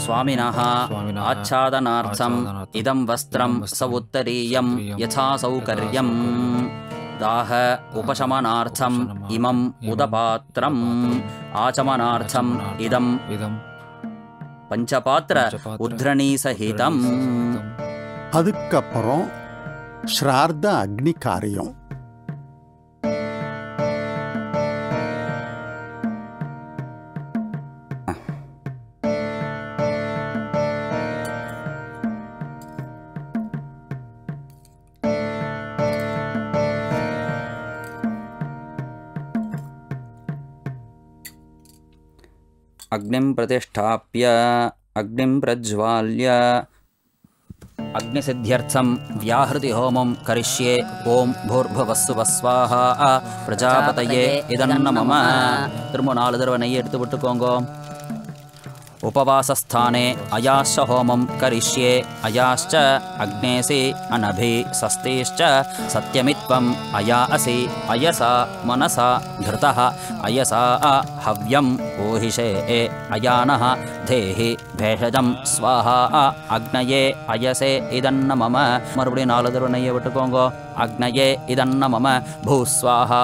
स्वामिनः आच्छादनार्थम् इदं वस्त्रं स उत्तरीयं यथा सौकर्यम् दाह उपशमनार्थम् इमम् उदपात्रम् आचमनार्थम् इदं पंचपात्र उद्रणी सहितम् அதுக்கப்புறம் ஸ்ரார்த்த அக்னி காரியம். अग्निं प्रतिष्ठाप्य अग्निं प्रज्वाल्य अग्निसिद्ध्यर्थं व्याहृति होमं करिष्ये. ओम भूर्भुवस्सुवः स्वाहा प्रजापतये इदन्न मम. திரும்ப 4 தடவை நெய் எடுத்து விட்டுக்கோங்க. उपवासस्थाने अयाश्च होमं करिष्ये. अयाश्च अग्नेसि अनभि सस्तिश्च सत्यमित्वम् अया असि अयसा मनसा धृतः अयसा हव्यम् ऊहिषे अयानः धेहि भेषजं स्वाहा अग्नये अयसे इदन्न मम. மறுபடியும் 4 தடவை நெய்யை விட்டுக்கோங்க. अग्नये इदन्न मम भूस्वाहा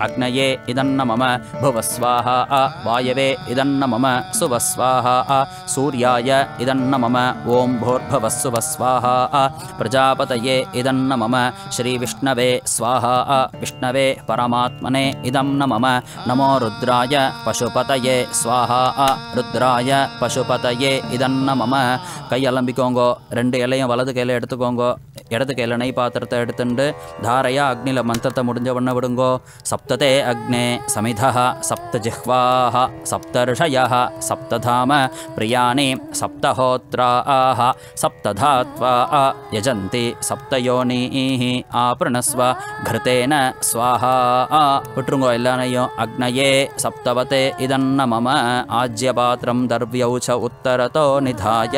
अग्नये इदन्न मम भुवस्वाहा वायवे इदन्न मम सुवस्वाहा सूर्याय इदन्न मम. ओम भूर्भुवस्सुवः स्वाहा प्रजापतये इदन्न मम. श्रीविष्णवे स्वाहा विष्णवे परमात्मने इदं न मम. नमो रुद्राय पशुपतये स्वाहा रुद्राय पशुपतये इदन्न मम. கை அலம்பிக்கோங்க. 2 இலையும் வலது கையில் எடுத்துக்கோங்க. இடது கையில் நெய் பாத்திரத்தை எடுத்துட்டு தாரையா அக்னியில் மந்திரத்தை முடிஞ்ச பண்ண விடுங்கோ. சப்ததே அக்னே சமிதः சப்தஜிஹ்வாः சப்தர்ஷயः சப்ததாம பிரியாணி சப்தஹோத்ராः சப்ததாத்வா யஜந்தி சப்தயோனீः ஆப்ரணஸ்வ घृतेन स्वाहा. விட்டுருங்கோ எல்லானையும். அக்னயே சப்தவதே இதன்ன மம. ஆஜ்யபாத்திரம் தர்வ்யௌச்ச உத்தரதோ நிதாய.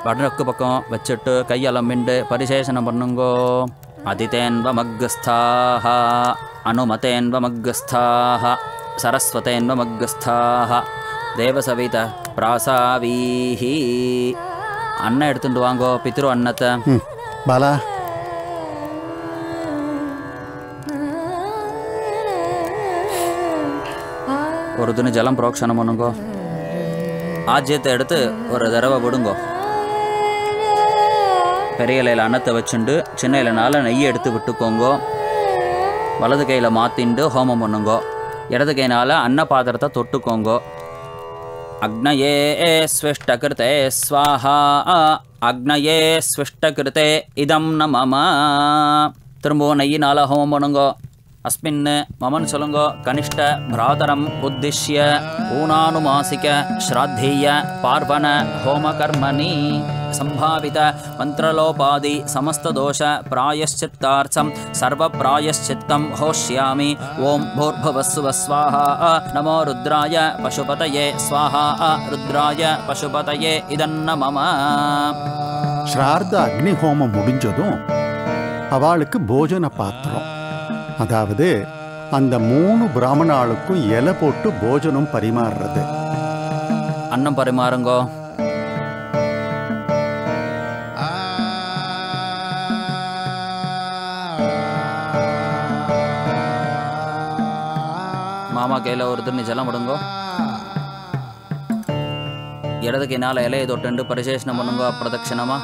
வடக்கு பக்கம் வச்சுட்டு கையலம்பிண்டு பரிசேஷனம் பண்ணுங்கோ. அதிதேன்வமக்ஸ்தாः அனுமதேன்வமக்ஸ்தாः சரஸ்வதேன்வமக்ஸ்தாः தேவசவித பிராசாவீஹி. அன்னம் எடுத்துட்டு வாங்கோ. பித்ரு அன்னத்தை பாலா ஒரு துணி ஜலம் புரோக்ஷனம் பண்ணுங்கோ. ஆஜ்யத்தை எடுத்து ஒரு தடவை விடுங்கோ. பெரிய இலையில் அன்னத்தை வச்சுண்டு சின்ன இலைனால நெய்யை எடுத்து விட்டுக்கோங்கோ. வலது கையில் மாற்றிண்டு ஹோமம் பண்ணுங்கோ. இடது கையினால் அன்ன பாத்திரத்தை தொட்டுக்கோங்கோ. அக்னயே ஸ்விஷ்டகிருதே ஸ்வாஹா அக்னயே ஸ்விஷ்டகிருதே இதம் ந மம. திரும்பவும் நெய்யினால் ஹோமம் பண்ணுங்கோ. अस्मिन् ममन् சொல்லுங்கோ. कनिष्ठ भ्रातरम् उद्दिश्य ऊनानुमासिक श्राद्धीय पार्वण होमकर्मणि संभावित मंत्रलोपादि समस्त दोष प्रायश्चित्तार्थं सर्व प्रायश्चित्तं होष्यामि. ओम भूर्भुवस्सुवः स्वाहा. नमो रुद्राय पशुपतये स्वाहा रुद्राय पशुपतये इदन्न मम. ஸ்ரார்த்த அக்னி ஹோமம் முடிஞ்சதும் அவளுக்கு போஜன பாத்திரம், அதாவது அந்த 3 பிராமணாளுக்கும் இலை போட்டு போஜனம் பரிமாறுறது. அன்னம் பரிமாறுங்கோ. மாமா கையில் ஒரு துணி ஜலம் விடுங்கோ. இடது கையினால் இலையை தொட்டு பரிசேஷனம் பண்ணுங்கோ. பிரதட்சிணமா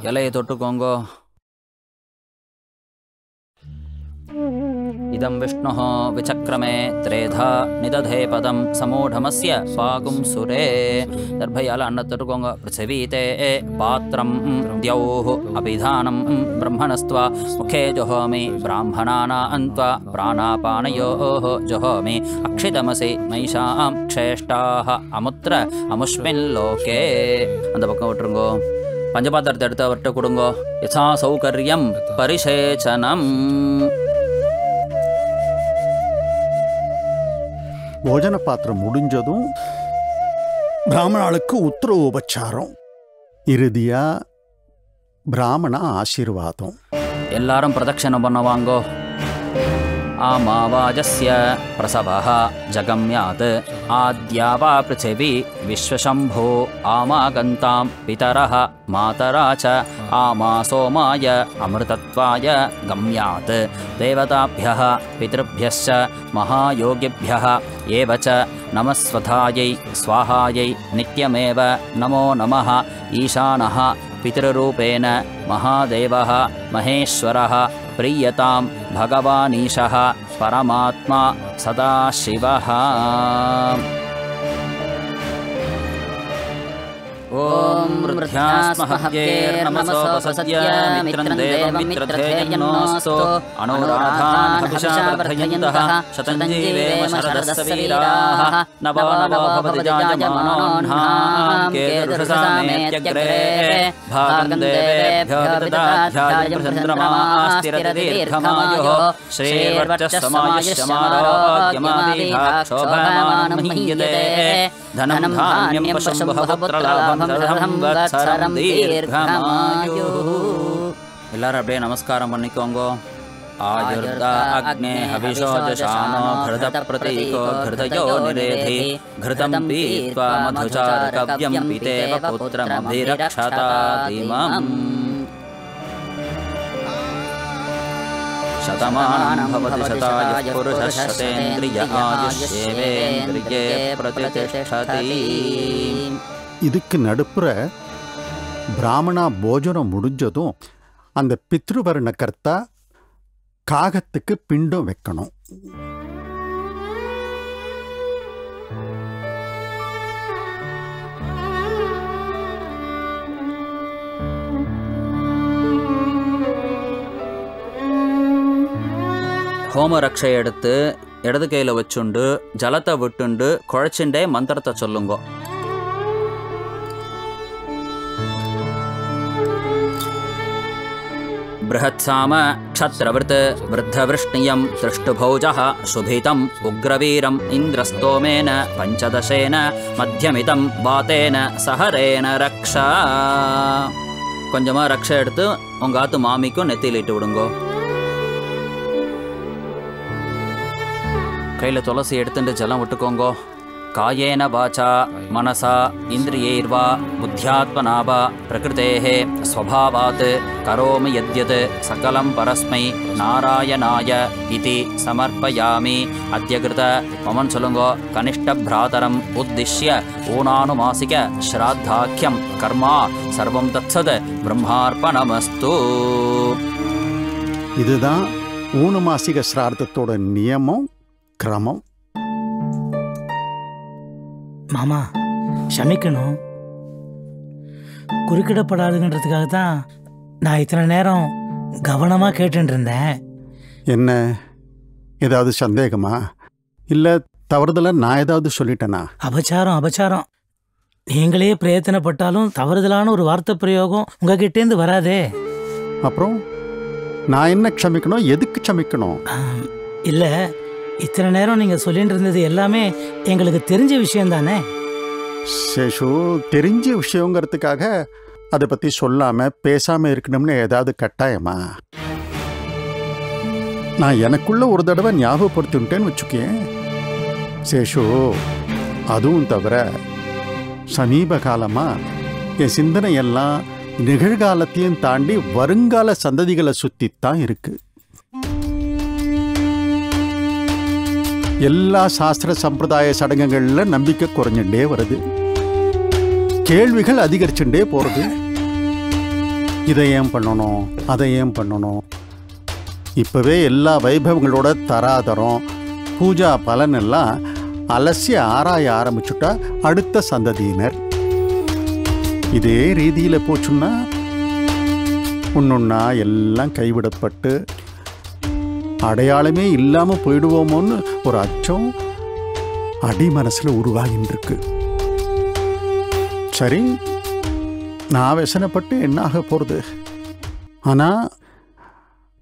இலையை தொட்டுக்கோங்கோ. इदं विष्णुः विचक्रमे त्रेधा निदधे पदं समूढमस्य स्वागुं सुरे. दर्भयाल अन्नत्तुकोंग. पृथिवीते पात्रं द्यौः अभिधानं ब्रह्मणस्त्वा मुखे जुहोमि ब्राह्मणानान्त्वा प्राणापानयोः जुहोमि. अक्षितमसि मैषां क्षेष्टाः अमुत्र अमुष्मिन् लोके. அந்த பக்கம் விட்டுருங்கோ. பஞ்சபாத்திரத்தை எடுத்து அவர்கிட்ட கொடுங்கோ. யசா சௌகரியம் பரிசேச்சனம். போஜன பாத்திரம் முடிஞ்சதும் பிராமணாளுக்கு உத்தர உபச்சாரம், இறுதியா பிராமண ஆசீர்வாதம். எல்லாரும் பிரதட்சணம் பண்ணுவாங்கோ. आमावाजस्य प्रसवः जगम्यात् आद्या वा पृथिवी विश्वशम्भो आमागन्तां पितरः मातरा च आमा सोमाय अमृतत्वाय गम्यात् देवताभ्यः पितृभ्यश्च महायोगिभ्यः एव च नमस्वधायै स्वाहायै नित्यमेव नमो नमः ईशानः पितृरूपेण महादेवः महेश्वरः प्रीयतां भगवानीशः परमात्मा सदाशिवः। ॐ वृद्ध्यास्महव्यैर्नमसोपसद्य मित्रं देवं मित्रधेयन्नोऽस्तु अनुराधान् हविषा वर्धयन्तः शतं जीवेम शरदस्य वीराः नवो नवो भवति जायमानोऽह्नां केतुषसामेत्यग्रे भागं देवेभ्यो विददाध्यायं चन्द्रमास्तिरदीर्घमायुः श्रीर्वर्चस्वमायुष्यमारोग्यमाभिधाक्षोभमानं महीयते धनं धान्यं पशुं बहुपुत्रलाभं वत्सरं दीर्घमायुः। எல்லாரும் அப்படியே நமஸ்காரம் பண்ணிக்கோங்க. आयुर्द अग्ने हविषोजशानो घृत प्रतीको घृतयो निरेधि घृतं पीत्वा मधुचारकव्यं पितेव पुत्रमभिरक्षतादिमम् शतमानं भवति शतायुः पुरुषः शतेन्द्रिय आयुष्येवेन्द्रिये प्रतिष्ठति। இதுக்கு நடுப்புற பிராமணா போஜனம் முடிஞ்சதும் அந்த பித்ருவர்ண கர்த்தா காகத்துக்கு பிண்டம் வைக்கணும். ஹோமரக்ஷை எடுத்து இடது கையில் வச்சுண்டு ஜலத்தை விட்டுண்டு குழைச்சுண்டே மந்திரத்தை சொல்லுங்க. बृहत्साम क्षत्रवृत् वृद्धवृष्णियं दृष्टुभौजः शुभितम् उग्रवीरम् इन्द्रस्तोमेन पञ्चदशेन मध्यमितं वातेन सहरेण रक्षा. கொஞ்சமாக ரக்ஷை எடுத்து உங்கள் ஆத்து மாமிக்கும் நெத்தியில் இட்டு விடுங்கோ. கையில் துளசி எடுத்துட்டு ஜலம் விட்டுக்கோங்கோ. कायेन वाचा मनसा इन्द्रियैर्वा बुद्ध्यात्मना वा प्रकृतेः स्वभावात् करोमि यद्यत् सकलं परस्मै नारायणाय इति समर्पयामि. अद्यकृत ममन சொல்லுங்கோ. कनिष्ठ भ्रातरम् उद्दिश्य ऊनानुमासिक श्राद्धाख्यं कर्मा सर्वं तत्सत् ब्रह्मार्पणमस्तु. இதுதான் ஊனமாசிக ஸ்ரார்த்தத்தோட நியமம் கிரமம். மாமா க்ஷமிக்கணும், குறுக்கிடப்படாதுன்றதுக்காக தான் நான் இத்தனை நேரம் கவனமாக கேட்டுட்டு இருந்தேன். என்ன ஏதாவது சந்தேகமா? இல்லை தவறுதலாக நான் ஏதாவது சொல்லிட்டேனா? அபச்சாரம் அபச்சாரம். நீங்களே பிரயத்தனப்பட்டாலும் தவறுதலான ஒரு வார்த்தை பிரயோகம் உங்ககிட்டேருந்து வராதே. அப்புறம் நான் என்ன க்ஷமிக்கணும்? எதுக்கு க்ஷமிக்கணும்? இல்லை, இத்தனை நேரம் நீங்கள் சொல்லிட்டு இருந்தது எல்லாமே எங்களுக்கு தெரிஞ்ச விஷயம் தானே. சேஷு, தெரிஞ்ச விஷயங்கிறதுக்காக அதை பற்றி சொல்லாமல் பேசாமல் இருக்கணும்னு ஏதாவது கட்டாயமா? நான் எனக்குள்ள ஒரு தடவை ஞாபகப்படுத்திட்டேன்னு வச்சுக்கேன் சேஷு. அதுவும் தவிர சமீப காலமாக என் சிந்தனை எல்லாம் நிகழ்காலத்தையும் தாண்டி வருங்கால சந்ததிகளை சுற்றித்தான் இருக்குது. எல்லா சாஸ்திர சம்பிரதாய சடங்குகளில் நம்பிக்கை குறைஞ்சுட்டே வருது, கேள்விகள் அதிகரிச்சுட்டே போகிறது. இதை ஏன் பண்ணணும், அதை ஏன் பண்ணணும்? இப்போவே எல்லா வைபவங்களோட தராதரம் பூஜா பலன் எல்லாம் அலசி ஆராய ஆரம்பிச்சுட்டா அடுத்த சந்ததியினர் இதே ரீதியில் போச்சுன்னா ஒன்னொன்னா எல்லாம் கைவிடப்பட்டு அடையாளமே இல்லாமல் போயிடுவோமோன்னு ஒரு அச்சம் அடி மனசில் உருவாகின்னு இருக்கு. சரி, நான் व्यसனப்பட்டு என்னாக போகிறது? ஆனால்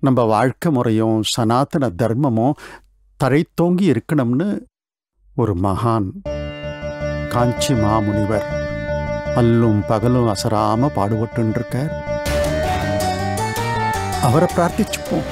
நம்ம வாழ்க்கை முறையும் சனாதன தர்மமும் தரைத்தோங்கி இருக்கணும்னு ஒரு மகான் காஞ்சி மாமுனிவர் அல்லும் பகலும் அசராமல் பாடுபட்டு இருக்கார். அவரை பிரார்த்திச்சுப்போம்.